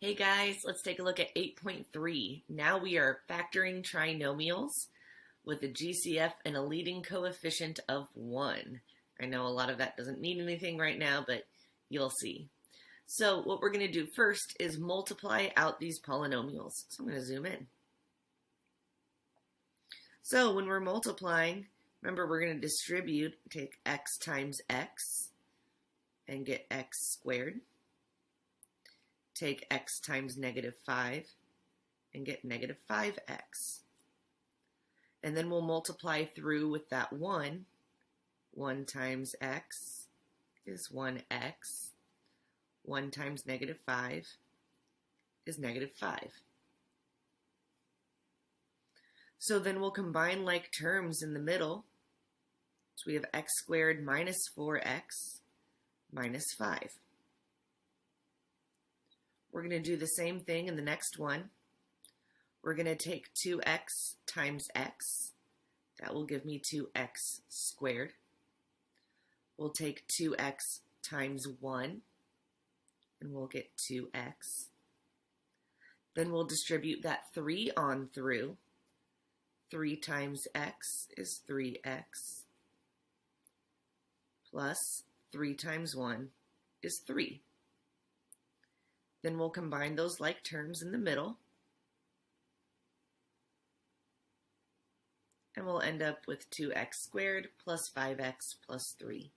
Hey guys, let's take a look at 8.3. Now we are factoring trinomials with a GCF and a leading coefficient of 1. I know a lot of that doesn't mean anything right now, but you'll see. So what we're going to do first is multiply out these polynomials. So I'm going to zoom in. So when we're multiplying, remember we're going to distribute, take x times x and get x squared. Take x times negative 5 and get negative 5x. And then we'll multiply through with that 1. 1 times x is 1x. 1 times negative 5 is negative 5. So then we'll combine like terms in the middle. So we have x squared minus 4x minus 5. We're going to do the same thing in the next one. We're going to take 2x times x. That will give me 2x squared. We'll take 2x times 1, and we'll get 2x. Then we'll distribute that 3 on through. 3 times x is 3x, plus 3 times 1 is 3. Then we'll combine those like terms in the middle, and we'll end up with 2x squared plus 5x plus 3.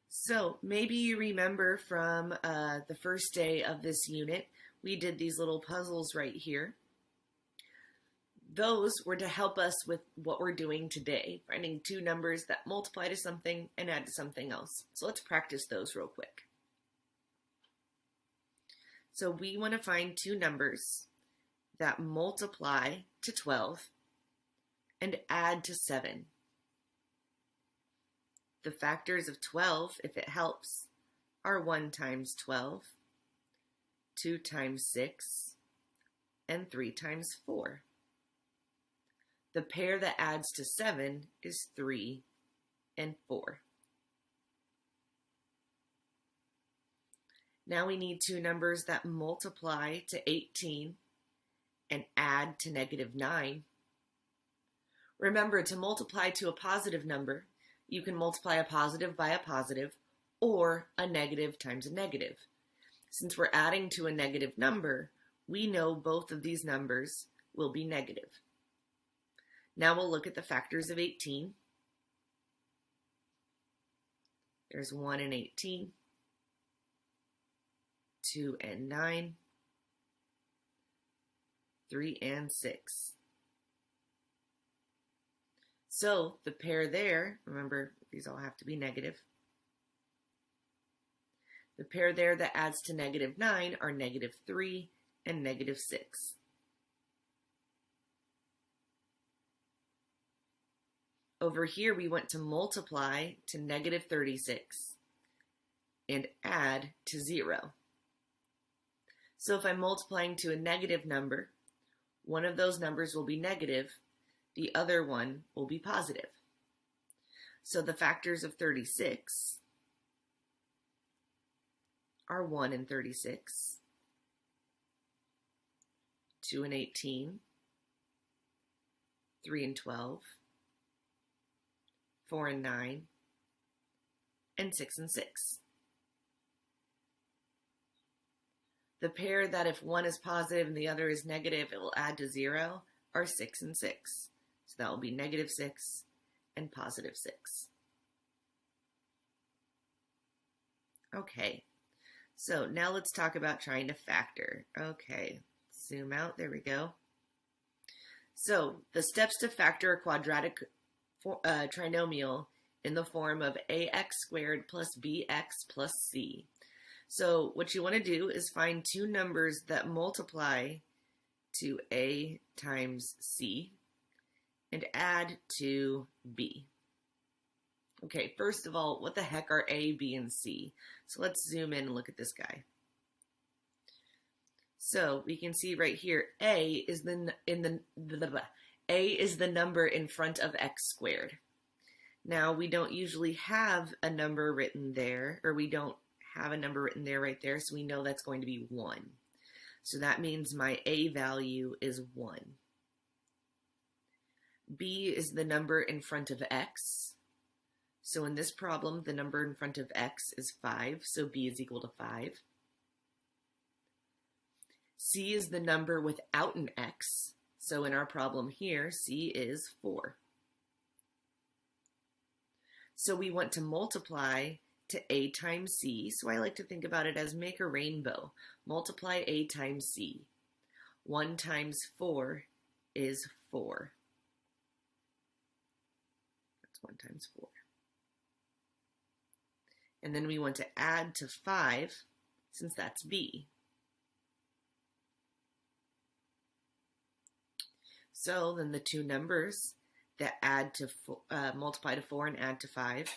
So maybe you remember from the first day of this unit, we did these little puzzles right here. Those were to help us with what we're doing today, finding two numbers that multiply to something and add to something else. So let's practice those real quick. So we want to find two numbers that multiply to 12 and add to 7. The factors of 12, if it helps, are 1 times 12, 2 times 6, and 3 times 4. The pair that adds to 7 is 3 and 4. Now we need two numbers that multiply to 18 and add to negative 9. Remember, to multiply to a positive number, you can multiply a positive by a positive or a negative times a negative. Since we're adding to a negative number, we know both of these numbers will be negative. Now we'll look at the factors of 18. There's 1 and 18. 2 and 9, 3 and 6. So the pair there, remember these all have to be negative. The pair there that adds to negative 9 are negative 3 and negative 6. Over here we want to multiply to negative 36 and add to 0. So if I'm multiplying to a negative number, one of those numbers will be negative, the other one will be positive. So the factors of 36 are 1 and 36, 2 and 18, 3 and 12, 4 and 9, and 6 and 6. The pair that if one is positive and the other is negative, it will add to 0 are 6 and 6. So that will be negative 6 and positive 6. Okay, so now let's talk about trying to factor. Okay, zoom out, there we go. So the steps to factor a quadratic trinomial in the form of ax squared plus bx plus c. So what you want to do is find two numbers that multiply to a times c and add to b. Okay, first of all, what the heck are a, b, and c? So let's zoom in and look at this guy. So we can see right here, a is the number in front of x squared. Now we don't usually have a number written there, or we don't have a number written there right there, so we know that's going to be 1. So that means my A value is 1. B is the number in front of X. So in this problem, the number in front of X is 5, so B is equal to 5. C is the number without an X. So in our problem here, C is 4. So we want to multiply to A times C. So I like to think about it as make a rainbow. Multiply A times C. 1 times 4 is 4. That's 1 times 4. And then we want to add to 5, since that's B. So then the two numbers that add to multiply to 4 and add to 5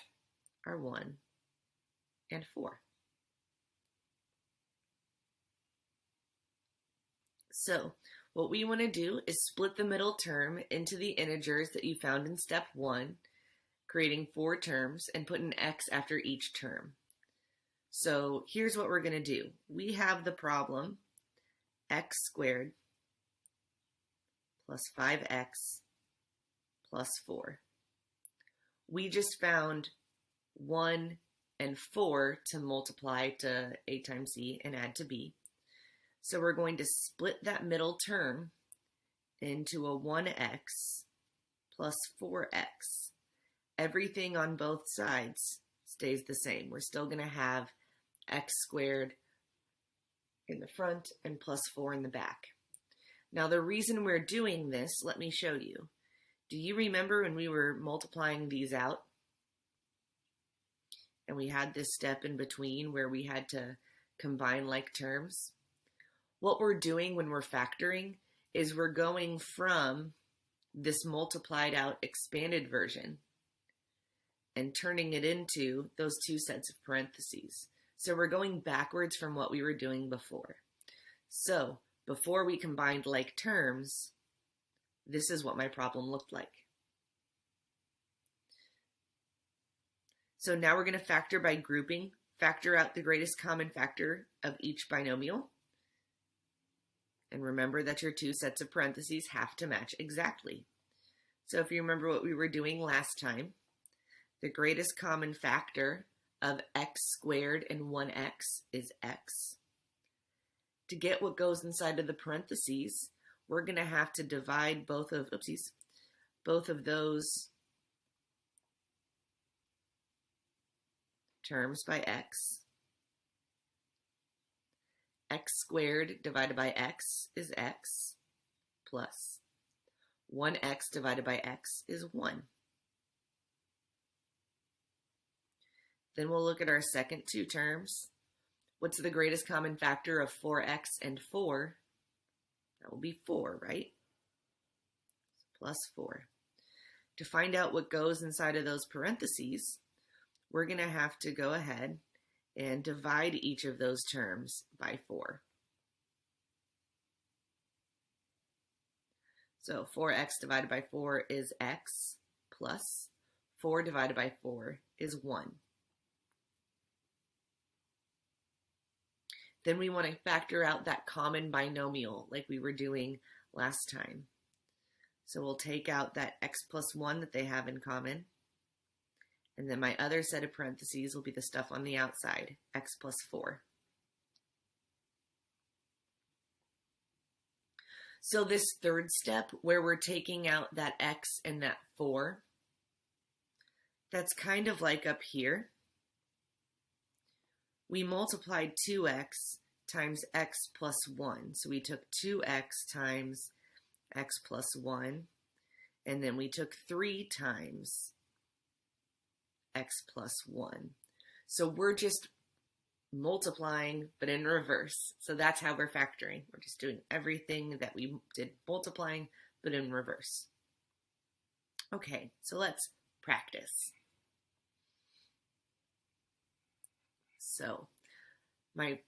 are 1 and 4. So what we want to do is split the middle term into the integers that you found in step 1, creating 4 terms, and put an x after each term. So here's what we're going to do. We have the problem x squared plus 5x plus 4. We just found 1 and 4 to multiply to A times C and add to B. So we're going to split that middle term into a 1x plus 4x. Everything on both sides stays the same. We're still going to have x squared in the front and plus 4 in the back. Now the reason we're doing this, let me show you. Do you remember when we were multiplying these out? And we had this step in between where we had to combine like terms? What we're doing when we're factoring is we're going from this multiplied out expanded version and turning it into those two sets of parentheses. So we're going backwards from what we were doing before. So before we combined like terms, this is what my problem looked like. So now we're going to factor by grouping. Factor out the greatest common factor of each binomial. And remember that your two sets of parentheses have to match exactly. So if you remember what we were doing last time, the greatest common factor of x squared and 1x is x. To get what goes inside of the parentheses, we're going to have to divide both of those terms by x. X squared divided by x is x, plus 1x divided by x is 1. Then we'll look at our second two terms. What's the greatest common factor of 4x and 4? That will be 4, right? Plus 4. To find out what goes inside of those parentheses, we're going to have to go ahead and divide each of those terms by 4. So 4x divided by 4 is x, plus 4 divided by 4 is 1. Then we want to factor out that common binomial like we were doing last time. So we'll take out that x plus 1 that they have in common. And then my other set of parentheses will be the stuff on the outside, x plus 4. So this third step where we're taking out that x and that 4, that's kind of like up here. We multiplied 2x times x plus 1. So we took 2x times x plus 1, and then we took 3 times x plus 1. So we're just multiplying, but in reverse. So that's how we're factoring. We're just doing everything that we did multiplying, but in reverse. Okay, so let's practice. So my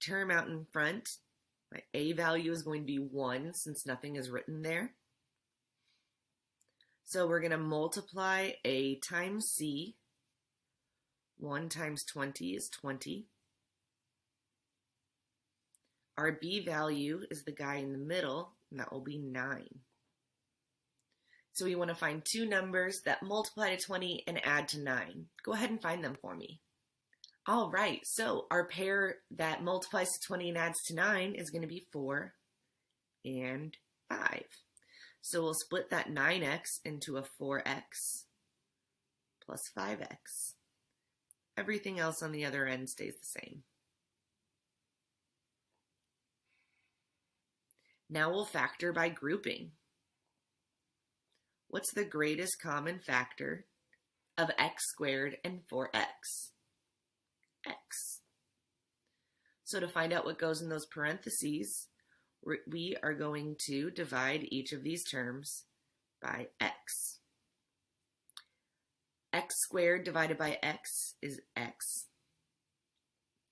term out in front, my A value is going to be 1 since nothing is written there. So we're going to multiply A times C. 1 times 20 is 20. Our b value is the guy in the middle, and that will be 9. So we want to find two numbers that multiply to 20 and add to 9. Go ahead and find them for me. All right, so our pair that multiplies to 20 and adds to 9 is going to be 4 and 5. So we'll split that 9x into a 4x plus 5x. Everything else on the other end stays the same. Now we'll factor by grouping. What's the greatest common factor of x squared and 4x? X. So to find out what goes in those parentheses, we are going to divide each of these terms by x. X squared divided by x is x.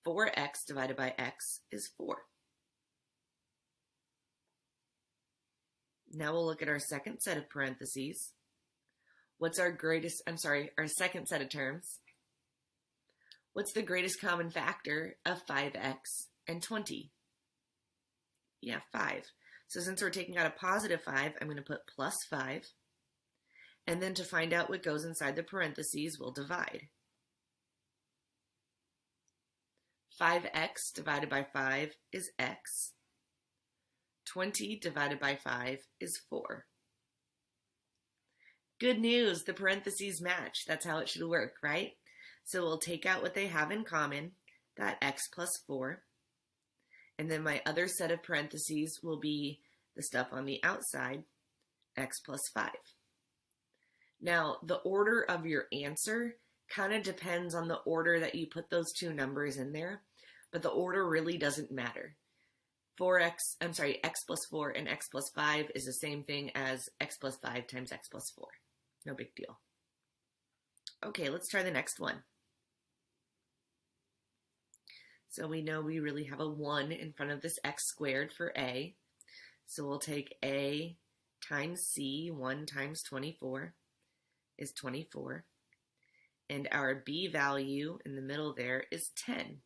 4x divided by x is 4. Now we'll look at our second set of parentheses. What's our second set of terms? What's the greatest common factor of 5x and 20? Yeah, 5. So since we're taking out a positive 5, I'm going to put plus 5. And then to find out what goes inside the parentheses, we'll divide. 5x divided by 5 is x. 20 divided by 5 is 4. Good news, the parentheses match. That's how it should work, right? So we'll take out what they have in common, that x plus 4. And then my other set of parentheses will be the stuff on the outside, x plus 5. Now, the order of your answer kind of depends on the order that you put those two numbers in there, but the order really doesn't matter. X plus 4 and x plus 5 is the same thing as x plus 5 times x plus 4. No big deal. Okay, let's try the next one. So we know we really have a 1 in front of this x squared for a. So we'll take a times c, 1 times 24 is 24. And our b value in the middle there is 10.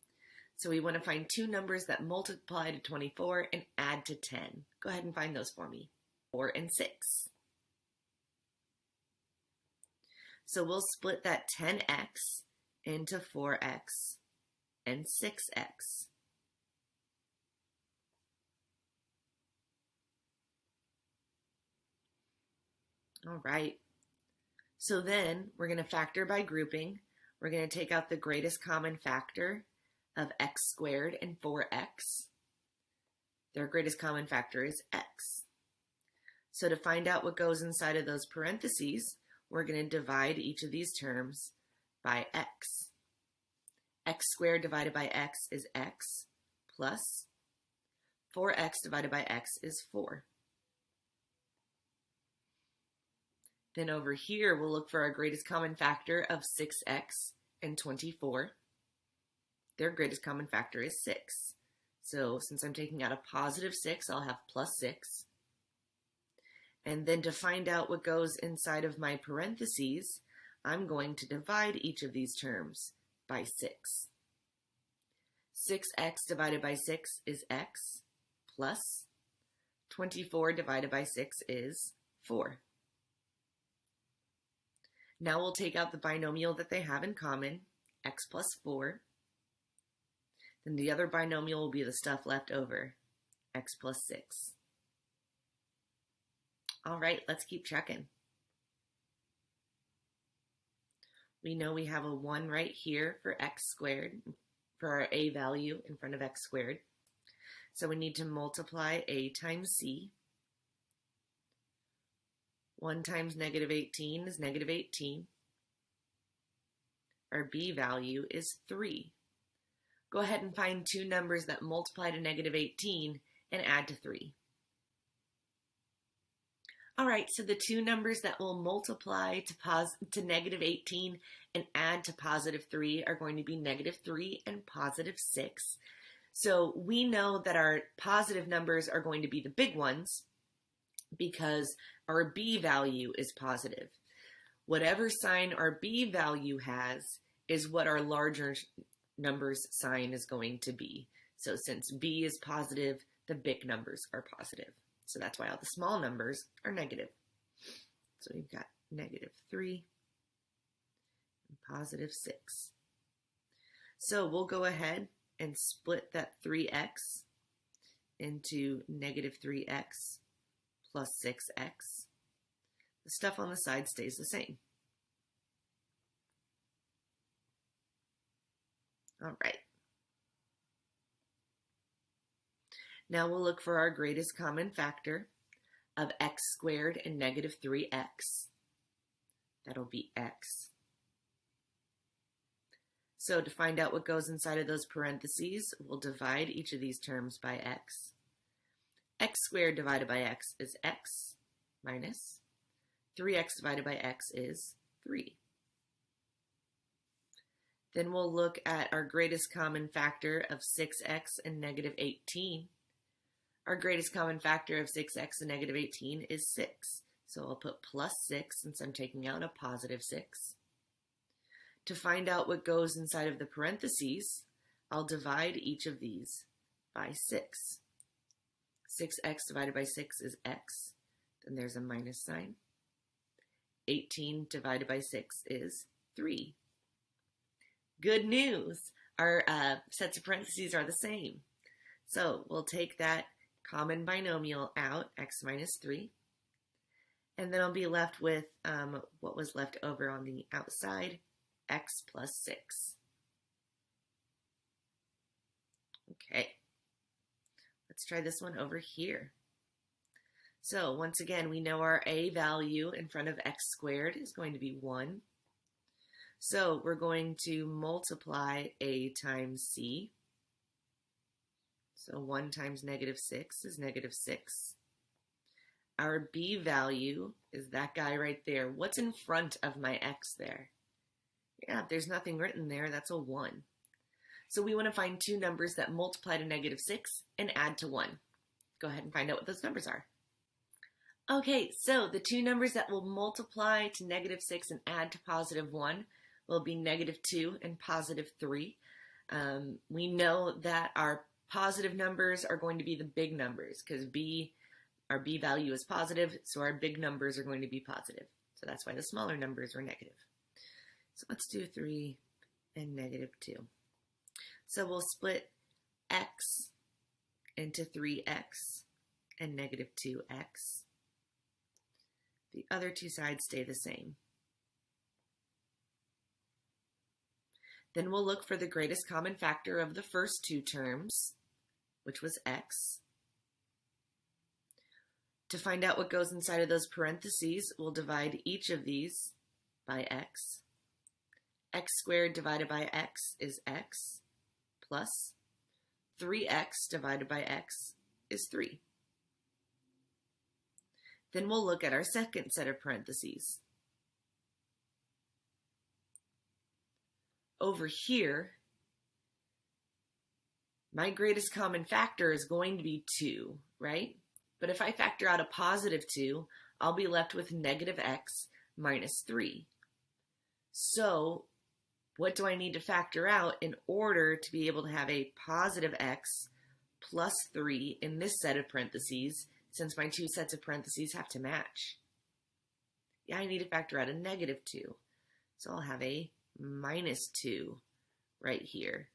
So we want to find two numbers that multiply to 24 and add to 10. Go ahead and find those for me. 4 and 6. So we'll split that 10x into 4x and 6x. All right. So then we're going to factor by grouping. We're going to take out the greatest common factor of x squared and 4x. Their greatest common factor is x. So to find out what goes inside of those parentheses, we're going to divide each of these terms by x. X squared divided by x is x plus 4x divided by x is 4. Then over here, we'll look for our greatest common factor of 6x and 24. Their greatest common factor is 6. So since I'm taking out a positive 6, I'll have plus 6. And then to find out what goes inside of my parentheses, I'm going to divide each of these terms by 6. 6x divided by 6 is x plus 24 divided by 6 is 4. Now we'll take out the binomial that they have in common, x plus 4. Then the other binomial will be the stuff left over, x plus 6. All right, let's keep checking. We know we have a 1 right here for x squared, for our a value in front of x squared. So we need to multiply a times c. 1 times negative 18 is negative 18. Our b value is 3. Go ahead and find two numbers that multiply to negative 18 and add to 3. All right, so the two numbers that will multiply to negative 18 and add to positive 3 are going to be negative 3 and positive 6. So we know that our positive numbers are going to be the big ones because our b value is positive. Whatever sign our b value has is what our larger numbers sign is going to be. So since b is positive, the big numbers are positive. So that's why all the small numbers are negative. So we've got -3 and +6. So we'll go ahead and split that 3x into -3x plus 6x. The stuff on the side stays the same. All right. Now we'll look for our greatest common factor of x squared and -3x. That'll be x. So to find out what goes inside of those parentheses, we'll divide each of these terms by x. X squared divided by x is x minus 3x divided by x is 3. Then we'll look at our greatest common factor of 6x and -18. Our greatest common factor of 6x and -18 is 6. So I'll put +6 since I'm taking out a +6. To find out what goes inside of the parentheses, I'll divide each of these by 6. 6x divided by 6 is x. Then there's a minus sign. 18 divided by 6 is 3. Good news! Our sets of parentheses are the same. So we'll take that common binomial out, x minus 3. And then I'll be left with what was left over on the outside, x plus 6. Okay, let's try this one over here. So once again, we know our a value in front of x squared is going to be 1. So we're going to multiply a times c. So 1 times -6 is -6. Our b value is that guy right there. What's in front of my x there? Yeah, if there's nothing written there, that's a 1. So we want to find two numbers that multiply to -6 and add to 1. Go ahead and find out what those numbers are. Okay, so the two numbers that will multiply to -6 and add to +1 will be -2 and +3. We know that our positive numbers are going to be the big numbers because our b value is positive, so our big numbers are going to be positive. So that's why the smaller numbers were negative. So let's do 3 and -2. So we'll split x into 3x and -2x. The other two sides stay the same. Then we'll look for the greatest common factor of the first two terms, which was x. To find out what goes inside of those parentheses, we'll divide each of these by x. X squared divided by x is x, plus 3x divided by x is 3. Then we'll look at our second set of parentheses. Over here, my greatest common factor is going to be 2, right? But if I factor out a +2, I'll be left with -x minus 3. So what do I need to factor out in order to be able to have a +x plus 3 in this set of parentheses, since my two sets of parentheses have to match? Yeah, I need to factor out a -2. So I'll have a -2 right here.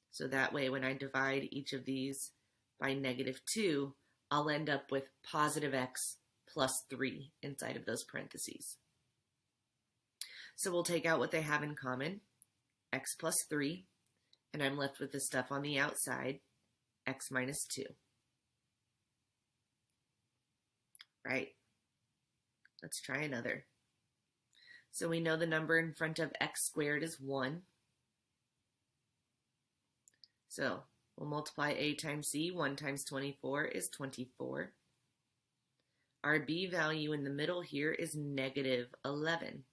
So that way when I divide each of these by -2, I'll end up with +x plus 3 inside of those parentheses. So we'll take out what they have in common, x plus 3, and I'm left with the stuff on the outside, x minus 2. Right? Let's try another. So we know the number in front of x squared is 1. So we'll multiply a times c. 1 times 24 is 24. Our b value in the middle here is -11.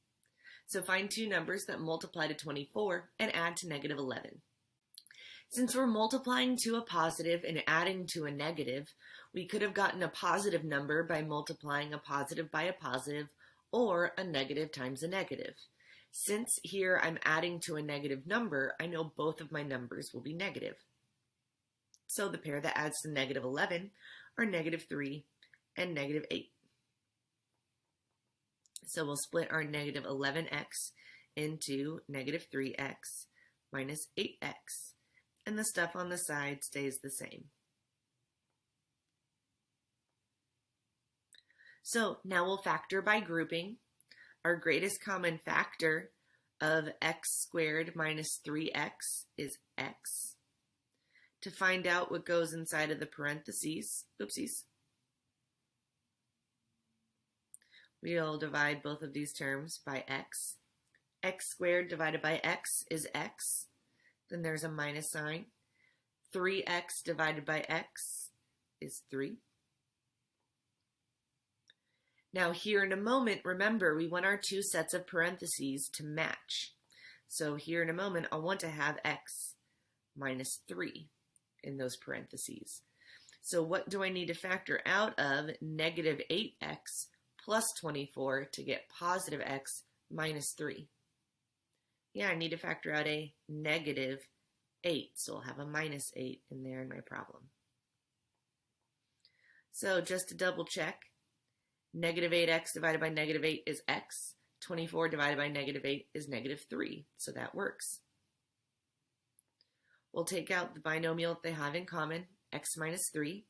So find two numbers that multiply to 24 and add to -11. Since we're multiplying to a positive and adding to a negative, we could have gotten a positive number by multiplying a positive by a positive, or a negative times a negative. Since here I'm adding to a negative number, I know both of my numbers will be negative. So the pair that adds to negative 11 are negative 3 and negative 8. So we'll split our negative 11x into negative 3x minus 8x. And the stuff on the side stays the same. So now we'll factor by grouping. Our greatest common factor of x squared minus 3x is x. To find out what goes inside of the parentheses, we'll divide both of these terms by x. X squared divided by x is x. Then there's a minus sign. 3x divided by x is 3. Now here in a moment, remember, we want our two sets of parentheses to match. So here in a moment, I'll want to have x minus 3 in those parentheses. So what do I need to factor out of negative 8x plus 24 to get positive x minus 3? Yeah, I need to factor out a negative 8, so I'll have a minus 8 in there in my problem. So just to double check, negative 8x divided by negative 8 is x. 24 divided by negative 8 is negative 3, so that works. We'll take out the binomial that they have in common, x minus 3,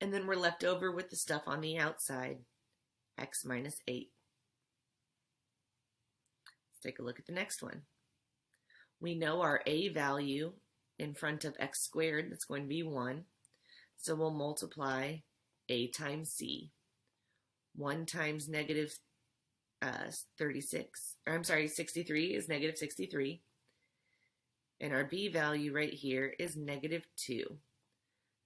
and then we're left over with the stuff on the outside, x minus 8. Let's take a look at the next one. We know our a value in front of x squared, that's going to be 1, so we'll multiply a times c. 1 times negative 63 is negative 63. And our b value right here is negative 2.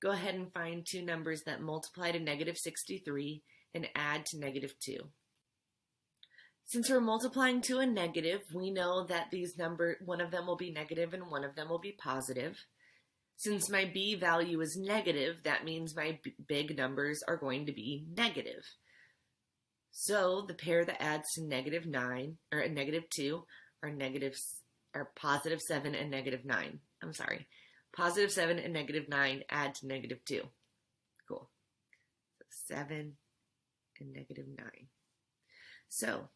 Go ahead and find two numbers that multiply to negative 63 and add to negative 2. Since we're multiplying to a negative, we know that these numbers, one of them will be negative and one of them will be positive. Since my b value is negative, that means my big numbers are going to be negative. So the pair that adds to negative 9 or negative 2 are positive 7 and negative 9. I'm sorry. Positive 7 and negative 9 add to negative 2. Cool. So 7 and negative 9. So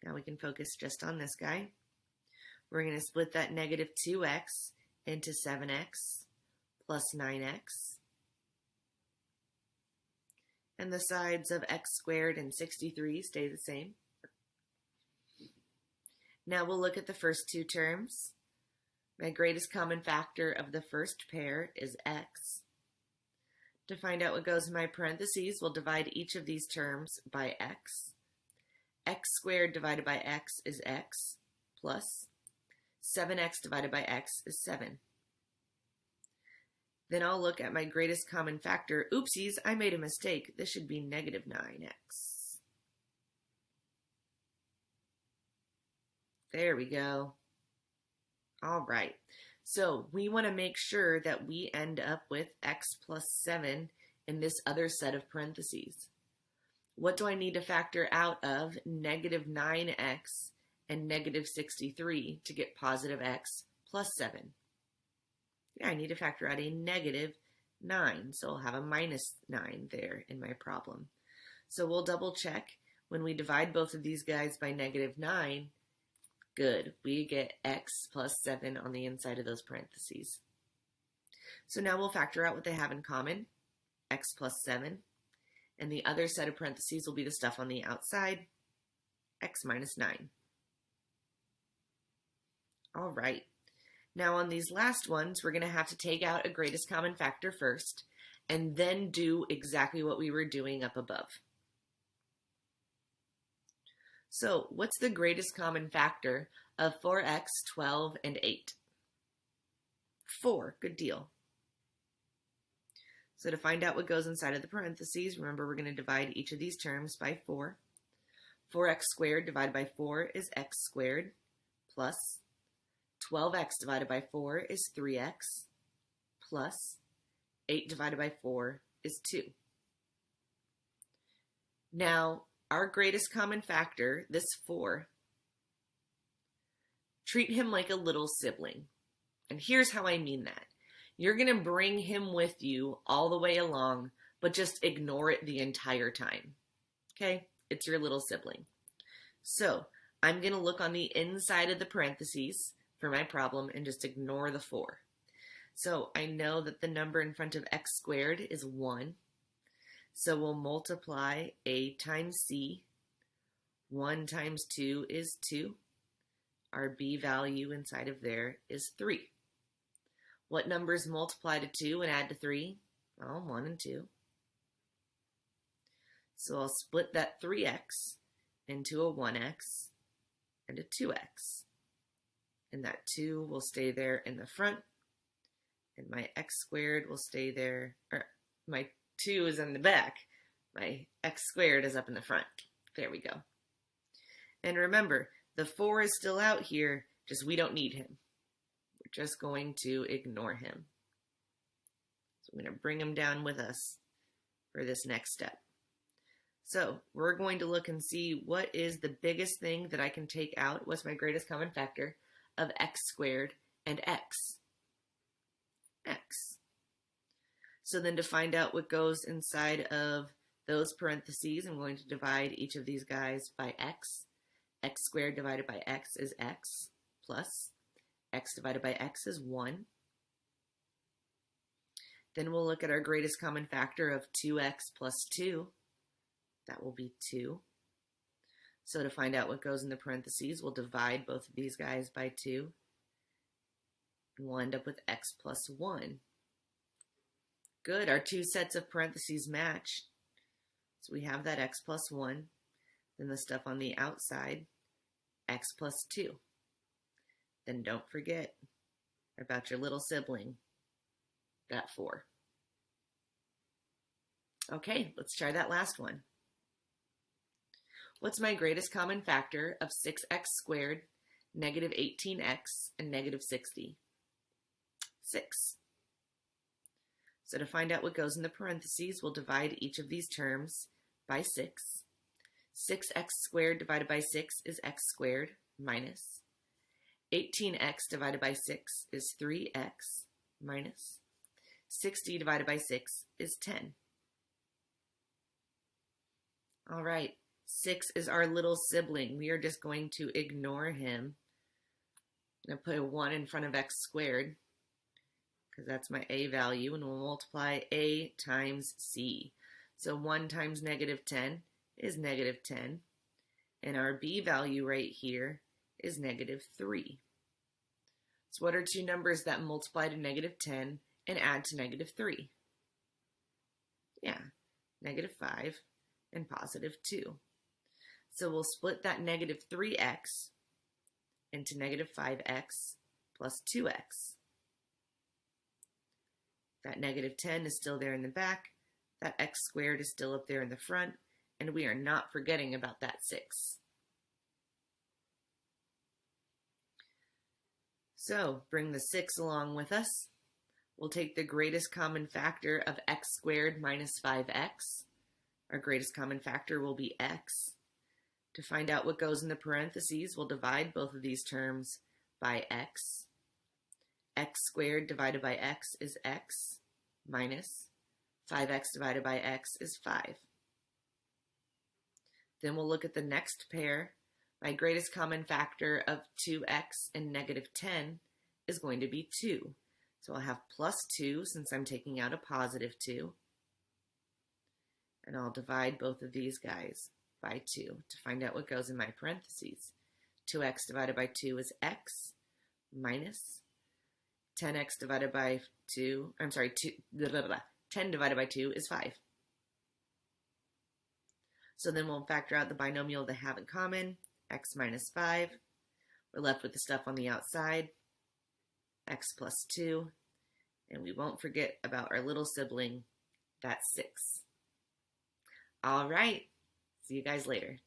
now we can focus just on this guy. We're going to split that negative 2x into 7x plus 9x. And the sides of x squared and 63 stay the same. Now we'll look at the first two terms. My greatest common factor of the first pair is x. To find out what goes in my parentheses, we'll divide each of these terms by x. X squared divided by x is x plus 7x divided by x is 7. Then I'll look at my greatest common factor. Oopsies, I made a mistake. This should be negative 9x. There we go. All right. So we want to make sure that we end up with x plus 7 in this other set of parentheses. What do I need to factor out of negative 9x and negative 63 to get positive x plus 7? Yeah, I need to factor out a negative 9, so I'll have a minus 9 there in my problem. So we'll double check. When we divide both of these guys by negative 9, good, we get x plus 7 on the inside of those parentheses. So now we'll factor out what they have in common, x plus 7, and the other set of parentheses will be the stuff on the outside, x minus 9. All right. Now on these last ones, we're going to have to take out a greatest common factor first, and then do exactly what we were doing up above. So what's the greatest common factor of 4x, 12, and 8? 4, good deal. So to find out what goes inside of the parentheses, remember we're going to divide each of these terms by 4. 4x squared divided by 4 is x squared plus 12x divided by 4 is 3x, plus 8 divided by 4 is 2. Now, our greatest common factor, this 4, treat him like a little sibling. And here's how I mean that. you're going to bring him with you all the way along, but just ignore it the entire time. Okay? It's your little sibling. So I'm going to look on the inside of the parentheses for my problem and just ignore the 4. So I know that the number in front of x squared is 1. So we'll multiply a times c. 1 times 2 is 2. Our b value inside of there is 3. What numbers multiply to 2 and add to 3? Well, 1 and 2. So I'll split that 3x into a 1x and a 2x. And that 2 will stay there in the front, and my x squared will stay there, or my 2 is in the back. My x squared is up in the front. There we go. And remember, the 4 is still out here, just we don't need him. We're just going to ignore him. So I'm going to bring him down with us for this next step. So we're going to look and see what is the biggest thing that I can take out. What's my greatest common factor of x squared and x? X. So then to find out what goes inside of those parentheses, I'm going to divide each of these guys by x. X squared divided by x is x, plus x divided by x is 1. Then we'll look at our greatest common factor of 2x plus 2. That will be 2. So to find out what goes in the parentheses, we'll divide both of these guys by 2. And we'll end up with x plus 1. Good, our 2 sets of parentheses match. So we have that x plus 1. Then the stuff on the outside, x plus 2. Then don't forget about your little sibling, that 4. Okay, let's try that last one. What's my greatest common factor of 6x squared, negative 18x, and negative 60? 6. So to find out what goes in the parentheses, we'll divide each of these terms by 6. 6x squared divided by 6 is x squared minus 18x divided by 6 is 3x minus 60 divided by 6 is 10. All right, 6 is our little sibling. We are just going to ignore him. I'm going to put a 1 in front of x squared because that's my a value, and we'll multiply a times c. So 1 times negative 10 is negative 10, and our b value right here is negative 3. So what are 2 numbers that multiply to negative 10 and add to negative 3? Yeah, negative 5 and positive 2. So we'll split that negative 3x into negative 5x plus 2x. That negative 10 is still there in the back. That x squared is still up there in the front. And we are not forgetting about that 6. So bring the 6 along with us. We'll take the greatest common factor of x squared minus 5x. Our greatest common factor will be x. To find out what goes in the parentheses, we'll divide both of these terms by x. X squared divided by x is x minus 5x divided by x is 5. Then we'll look at the next pair. My greatest common factor of 2x and negative 10 is going to be 2. So I'll have plus 2 since I'm taking out a positive 2. And I'll divide both of these guys by 2 to find out what goes in my parentheses. 2x divided by 2 is x minus 10x divided by 2, 10 divided by 2 is 5. So then we'll factor out the binomial they have in common, x minus 5. We're left with the stuff on the outside, x plus 2. And we won't forget about our little sibling, that's 6. All right, see you guys later.